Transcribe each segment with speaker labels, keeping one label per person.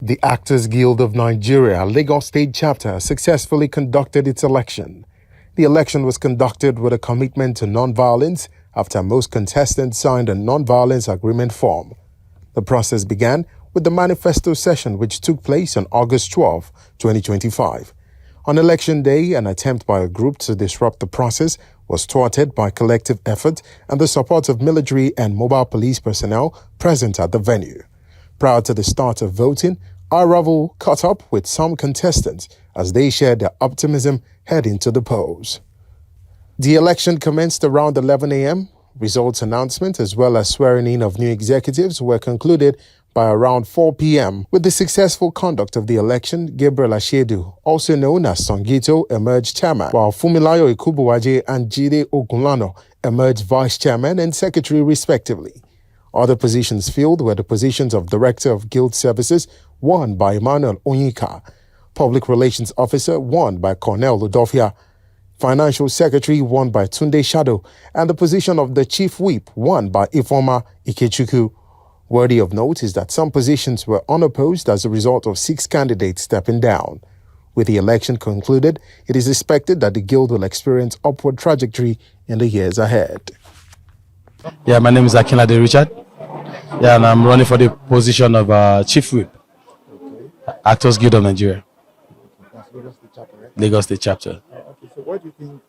Speaker 1: The Actors Guild of Nigeria, Lagos State Chapter, successfully conducted its election. The election was conducted with a commitment to non-violence after most contestants signed a non-violence agreement form. The process began with the manifesto session, which took place on August 12, 2025. On election day, an attempt by a group to disrupt the process was thwarted by collective effort and the support of military and mobile police personnel present at the venue. Prior to the start of voting, our rival caught up with some contestants as they shared their optimism heading to the polls. The election commenced around 11 a.m. Results announcement as well as swearing in of new executives were concluded by around 4 p.m. With the successful conduct of the election, Gabriel Ashedu, also known as Songito, emerged chairman, while Fumilayo Ikubuwaje and Jide Ogunlano emerged vice chairman and secretary respectively. Other positions filled were the positions of Director of Guild Services, won by Emmanuel Onyika, Public Relations Officer, won by Cornel Ludofia, Financial Secretary, won by Tunde Shadow, and the position of the Chief Whip, won by Ifoma Ikechukwu. Worthy of note is that some positions were unopposed as a result of 6 candidates stepping down. With the election concluded, it is expected that the Guild will experience upward trajectory in the years ahead.
Speaker 2: Yeah, my name is Akinlade Richard. Yeah, and I'm running for the position of Chief Whip, Actors Guild of Nigeria.
Speaker 3: That's Lagos State Chapter, right?
Speaker 2: Lagos State Chapter.
Speaker 3: Okay, so what do you think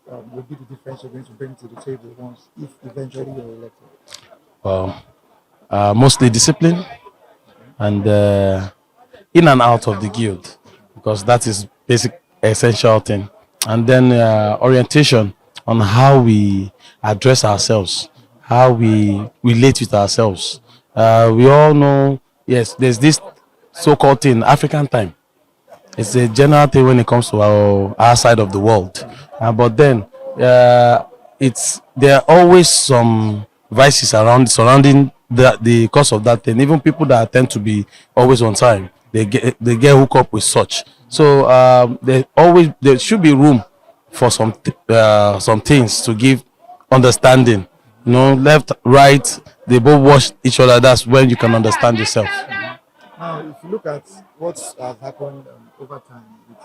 Speaker 3: will be the difference you're going to bring to the table once, if eventually you're elected?
Speaker 2: Well, mostly discipline and in and out of the guild, because that is basic essential thing. And then orientation on how we address ourselves, how we relate with ourselves. We all know, yes, there's this so-called thing, African time. It's a general thing when it comes to our side of the world. But then there are always some vices surrounding the cause of that thing. Even people that tend to be always on time, they get hooked up with such. So there should be room for some things to give understanding. You know, left, right, they both watch each other. That's when you can understand yourself.
Speaker 3: Now, if you look at what has happened over time with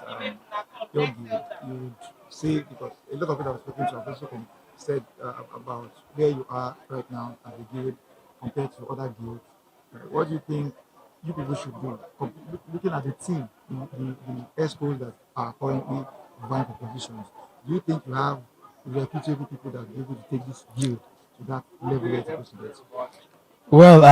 Speaker 3: your guild, you would say, because a lot of people I've spoken to have also said about where you are right now as a guild compared to other guilds. What do you think you people should do? Looking at the team, the ESCOs that are currently vying for positions, do you think you have reputable people that will be able to take this guild to that level where it's supposed to get?
Speaker 2: Well,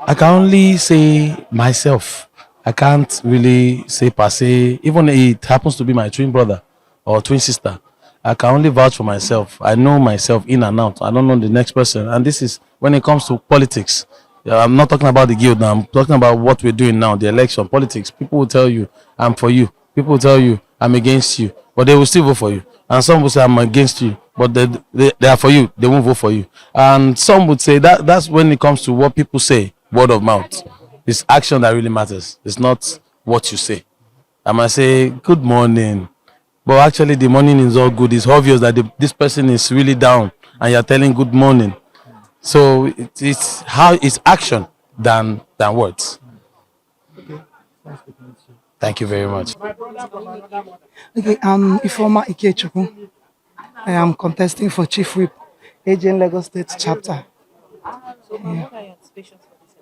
Speaker 2: I can only say myself. I can't really say per se, even if it happens to be my twin brother or twin sister. I can only vouch for myself. I know myself in and out. I don't know the next person. And this is when it comes to politics. I'm not talking about the guild now. I'm talking about what we're doing now, the election, politics. People will tell you, I'm for you. People will tell you, I'm against you. But they will still vote for you. And some will say, I'm against you. But they are for you. They won't vote for you. And some would say that's when it comes to what people say, word of mouth. It's action that really matters. It's not what you say. I might say, good morning. But actually, the morning is all good. It's obvious that this person is really down and you're telling good morning. So it's action than words.
Speaker 3: Okay. Nice speaking with you.
Speaker 2: Thank you very much.
Speaker 4: Okay, I'm Ifoma Ikechukwu. I am contesting for Chief Whip, AGN Lagos State Chapter.
Speaker 5: So what are your anticipations for this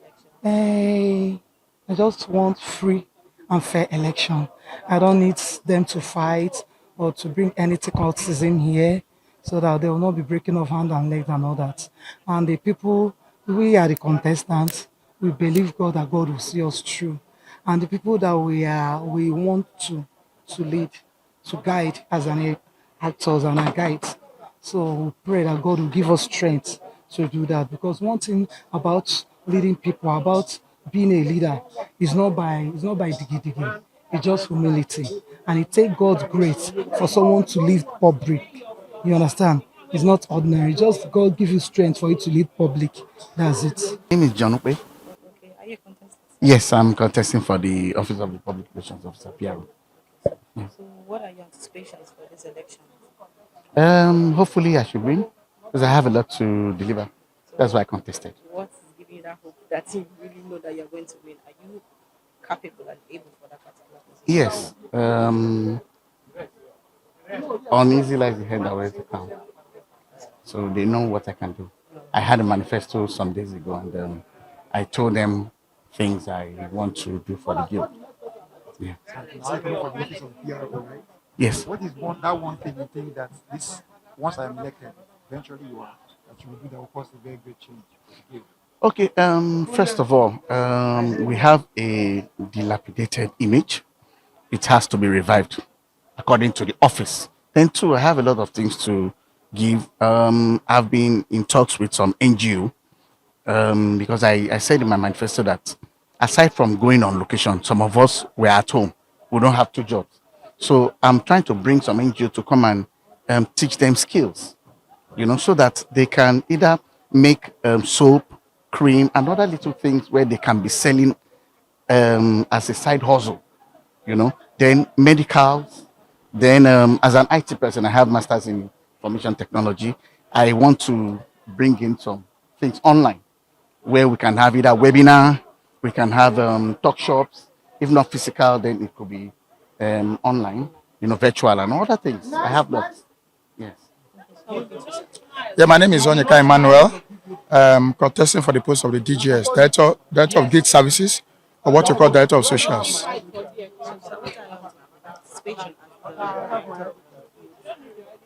Speaker 5: election?
Speaker 4: I just want free and fair election. I don't need them to fight or to bring any cultism here, so that they will not be breaking off hand and legs and all that. And the people, we are the contestants, we believe God that God will see us through. And the people that we want to lead, to guide as an actors and a guide. So we pray that God will give us strength to do that. Because one thing about leading people, about being a leader, is not by diggy. It's just humility. And it takes God's grace for someone to lead public. You understand? It's not ordinary. Just God give you strength for you to lead public. That's it.
Speaker 6: My name is John Ope.
Speaker 5: Okay, are you contesting?
Speaker 6: Yes, I'm contesting for the Office of the Public Relations Officer, PRO.
Speaker 5: So what are your anticipations for this election?
Speaker 6: Hopefully I should win because I have a lot to deliver. That's why I contested.
Speaker 5: What is giving you that hope that you really know that you're going to win? Are you capable and able for that particular position?
Speaker 6: Yes. Uneasy lies the head that wears the crown. So they know what I can do. I had a manifesto some days ago, and I told them things I want to do for the guild. Yeah.
Speaker 3: Now you for the office of PRO, right?
Speaker 6: Yes.
Speaker 3: What is one thing you think that this once I'm elected, eventually you are that you will do that will cause a very great change for the guild?
Speaker 6: Okay. First of all, we have a dilapidated image. It has to be revived according to the office. Then, two, I have a lot of things to give. I've been in talks with some NGO because I said in my manifesto that aside from going on location, some of us were at home. We don't have two jobs. So I'm trying to bring some NGO to come and teach them skills, so that they can either make soap, cream, and other little things where they can be selling as a side hustle, then medicals. Then as an IT person, I have masters in information technology. I want to bring in some things online where we can have either webinar, we can have talk shops. If not physical, then it could be online, virtual and other things. I have lots. Yes.
Speaker 3: Yeah, my name is Onyeka Emmanuel. Contesting for the post of the DGS, Director of Gig Services, or what you call Director of Socials.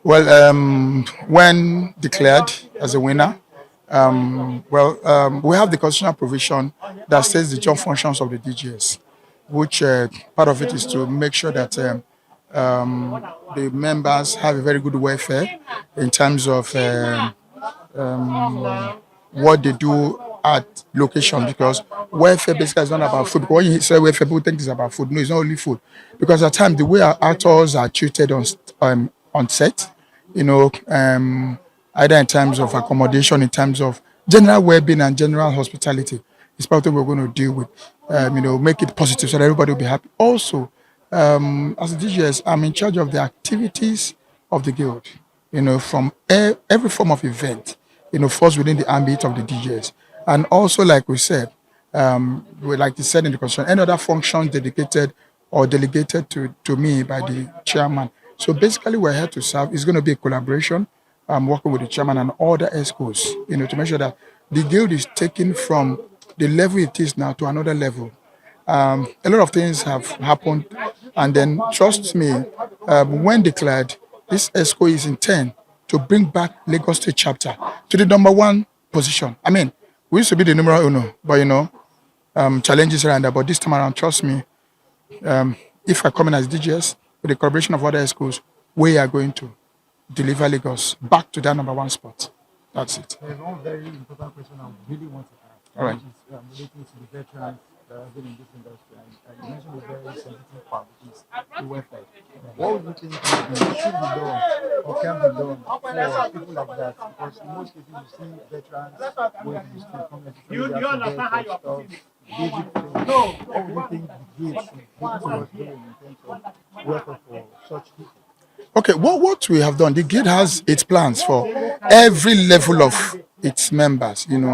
Speaker 3: Well, when declared as a winner, we have the constitutional provision that states the job functions of the DGS, which part of it is to make sure that the members have a very good welfare in terms of what they do at location, because welfare basically is not about food. When you say welfare, people think it's about food. No, it's not only food, because at times the way our actors are treated on set, either in terms of accommodation, in terms of general well-being and general hospitality, is part of what we're going to deal with. Make it positive so that everybody will be happy. Also, as a DGS, I'm in charge of the activities of the guild. From every form of event, falls within the ambit of the DJs. And also, like we said, like you said in the constitution, any other function dedicated or delegated to me by the chairman. So basically, we're here to serve. It's going to be a collaboration. Working with the chairman and other ESCOs, to make sure that the guild is taken from the level it is now to another level. A lot of things have happened, and then trust me, when declared, this ESCO is intent to bring back Lagos State chapter to the number one position. I mean, we used to be the numero uno, but challenges around that. But this time around, trust me, if I come in as DGS with the collaboration of other schools, we are going to deliver Lagos back to that number one spot. That's it. There's one very important question I really want to ask. All right. Which is relating to the veterans that have been in this industry. And you mentioned a very sensitive part, which is the welfare. What would you think should be done or can be done for people like that? Because in most cases, you see veterans going to the street, come necessarily have to stuff, basic things. What would you think the guild should be doing in terms of welfare for such people? Okay, what we have done, the guild has its plans for every level of its members. When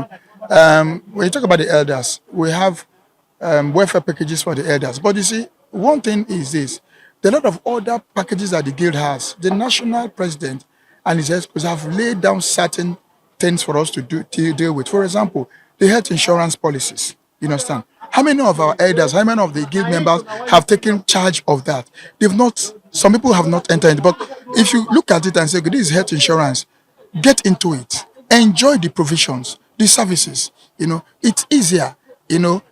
Speaker 3: you talk about the elders, we have welfare packages for the elders. But you see, one thing is this: there are a lot of other packages that the guild has. The national president and his experts have laid down certain things for us to deal with. For example, the health insurance policies. You understand? How many of our elders, how many of the guild members have taken charge of that? They've not. Some people have not entered it. But if you look at it and say, okay, this is health insurance, get into it. Enjoy the provisions, the services. It's easier.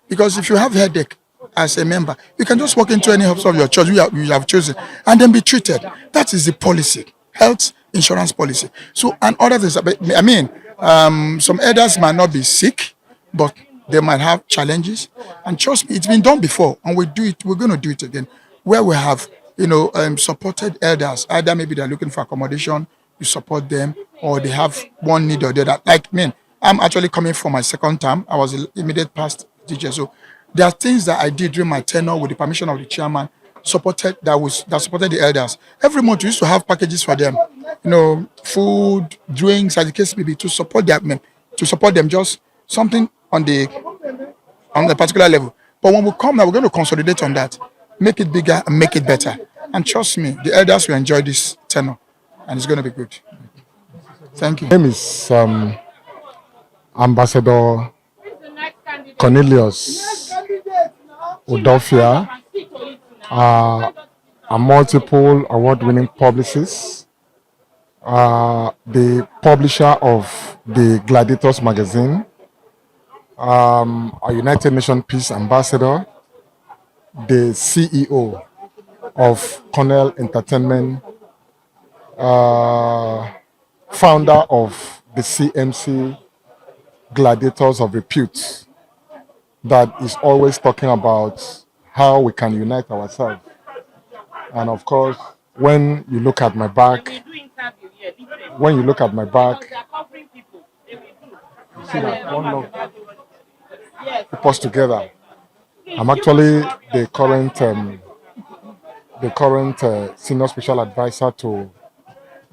Speaker 3: Because if you have headache as a member, you can just walk into any hospital of your choice you have chosen and then be treated. That is the policy, health insurance policy. So, and other things. I mean, some elders might not be sick, but they might have challenges. And trust me, it's been done before, and we're going to do it again, where we have, supported elders. Either maybe they're looking for accommodation, you support them, or they have one need or the other. Like me, I'm actually coming from my second term. I was immediate past teacher. So there are things that I did during my tenure with the permission of the chairman, supported the elders. Every month we used to have packages for them, food, drinks, as the case may be, to support them, just something on the particular level. But But when we come now, we're going to consolidate on that, make it bigger and make it better. And trust me, the elders will enjoy this tenor, and it's going to be good. Thank you.
Speaker 7: My name is Ambassador Cornelius Udofia, a multiple award-winning publicist, the publisher of the Gladiators magazine, a United Nations Peace Ambassador, the CEO of Cornell Entertainment, founder of the CMC Gladiators of Repute, that is always talking about how we can unite ourselves. And of course, when you look at my back, you see that one love keep us together. I'm actually the current senior special advisor to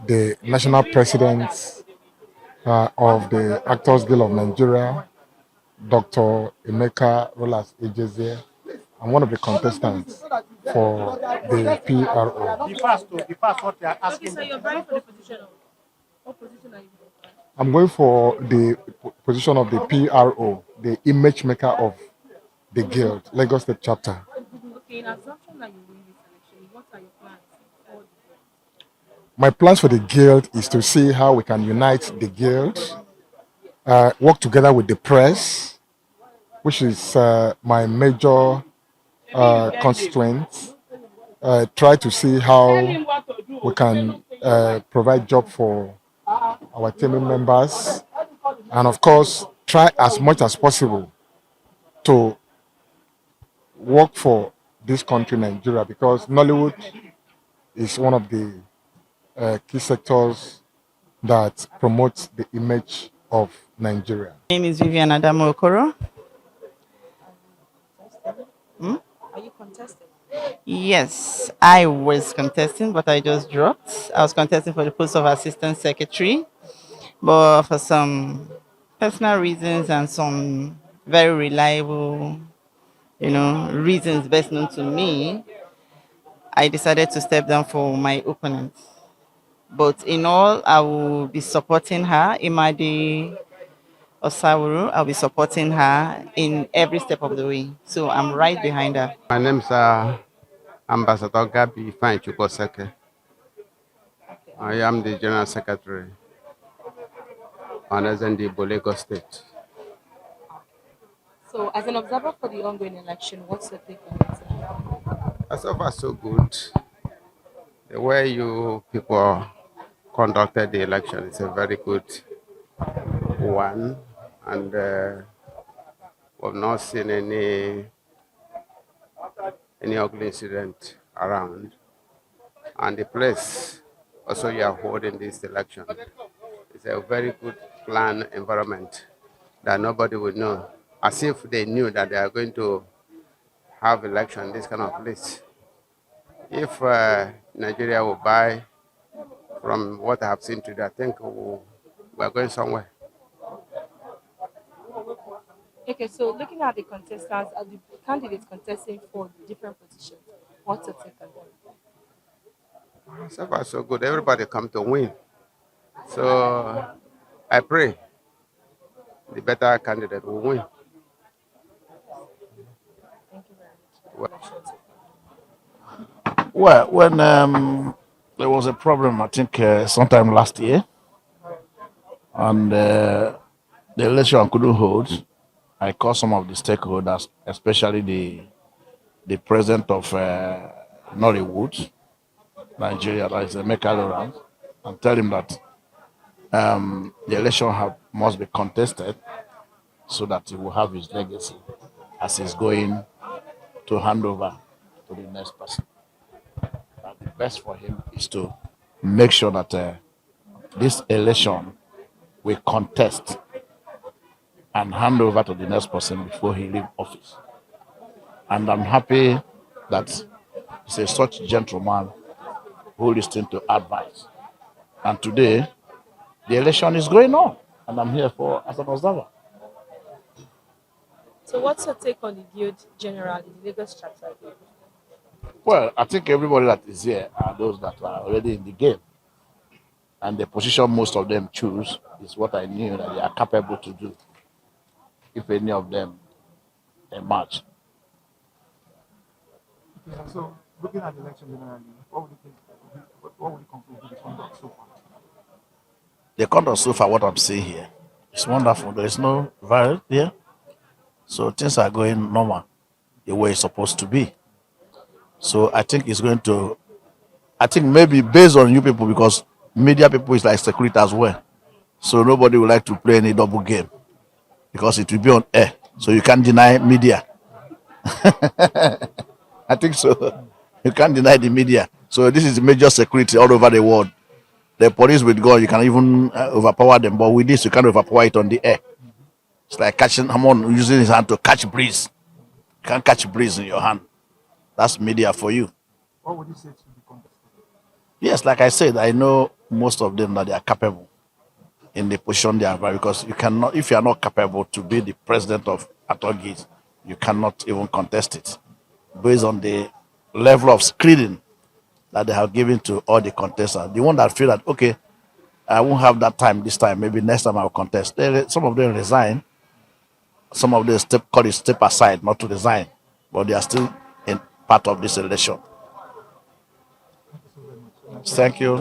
Speaker 7: the national president of the Actors Guild of Nigeria, Dr. Emeka Rolas Ejeze. I'm one of the contestants for the PRO.
Speaker 5: What they are asking. Okay, so you're vying for the position of what position are you going for?
Speaker 7: I'm going for the position of the PRO, the image maker of the Guild, Lagos State chapter.
Speaker 5: Okay, in assumption that you win this election, what are your plans for the Guild?
Speaker 7: My plans for the Guild is to see how we can unite the Guild, work together with the press, which is my major constraint. Try to see how we can provide job for our team members, and of course try as much as possible to work for this country, Nigeria, because Nollywood is one of the key sectors that promotes the image of Nigeria.
Speaker 8: My name is Vivian Adamo Okoro.
Speaker 5: Are you contesting?
Speaker 8: Yes, I was contesting, but I just dropped. I was contesting for the post of assistant secretary, but for some personal reasons and some very reliable, reasons best known to me, I decided to step down for my opponent. But in all, I will be supporting her, Imadi Osawuru. I'll be supporting her in every step of the way. So I'm right behind her.
Speaker 9: My name is Ambassador Gabi Fanchukoseke. I am the General Secretary on SND Lagos State.
Speaker 5: So, as an observer for the ongoing election, what's your take on it?
Speaker 9: So far, so good. The way you people conducted the election is a very good one, and we've not seen any ugly incident around. And the place also you are holding this election is a very good planned environment that nobody would know, as if they knew that they are going to have election in this kind of place. If Nigeria will buy from what I have seen today, I think we are going somewhere.
Speaker 5: Okay, so looking at the contestants, the candidates contesting for different positions, what's your take on them?
Speaker 9: So far, so good. Everybody come to win. So I pray the better candidate will win.
Speaker 5: Thank you very much.
Speaker 6: Well, when there was a problem, I think sometime last year, and the election couldn't hold, I called some of the stakeholders, especially the president of Nollywood, Nigeria, that is Emeka Lawrence, and tell him that the election must be contested so that he will have his legacy as he's going to hand over to the next person. That the best for him is to make sure that this election will contest and hand over to the next person before he leaves office. And I'm happy that he's a such gentleman who listens to advice. And today, the election is going on, and I'm here as an observer.
Speaker 5: So what's your take on the guild generally, the Lagos chapter guild?
Speaker 6: Well, I think everybody that is here are those that are already in the game. And the position most of them choose is what I knew that they are capable to do if any of them emerge.
Speaker 3: Yeah, so looking at the election generally, what would you think? What would you conclude with the conduct so far?
Speaker 6: The conduct so far, what I'm seeing here, is wonderful. There is no virus here. So things are going normal the way it's supposed to be. So I think it's going to, I think maybe based on you people, because media people is like security as well. So nobody would like to play any double game because it will be on air. So you can't deny media. I think so. You can't deny the media. So this is major security all over the world. The police with God, you can even overpower them. But with this, you can't overpower it on the air. It's like catching someone using his hand to catch breeze. You can't catch breeze in your hand. That's media for you.
Speaker 3: What would you say to the contest?
Speaker 6: Yes, like I said, I know most of them that they are capable in the position they are, because you cannot, if you are not capable to be the president of Atogis, you cannot even contest it based on the level of screening that they have given to all the contestants. The one that feel that, okay, I won't have that time this time, maybe next time I'll contest. Some of them resign, some of them step aside, not to resign, but they are still in part of this election. Thank you.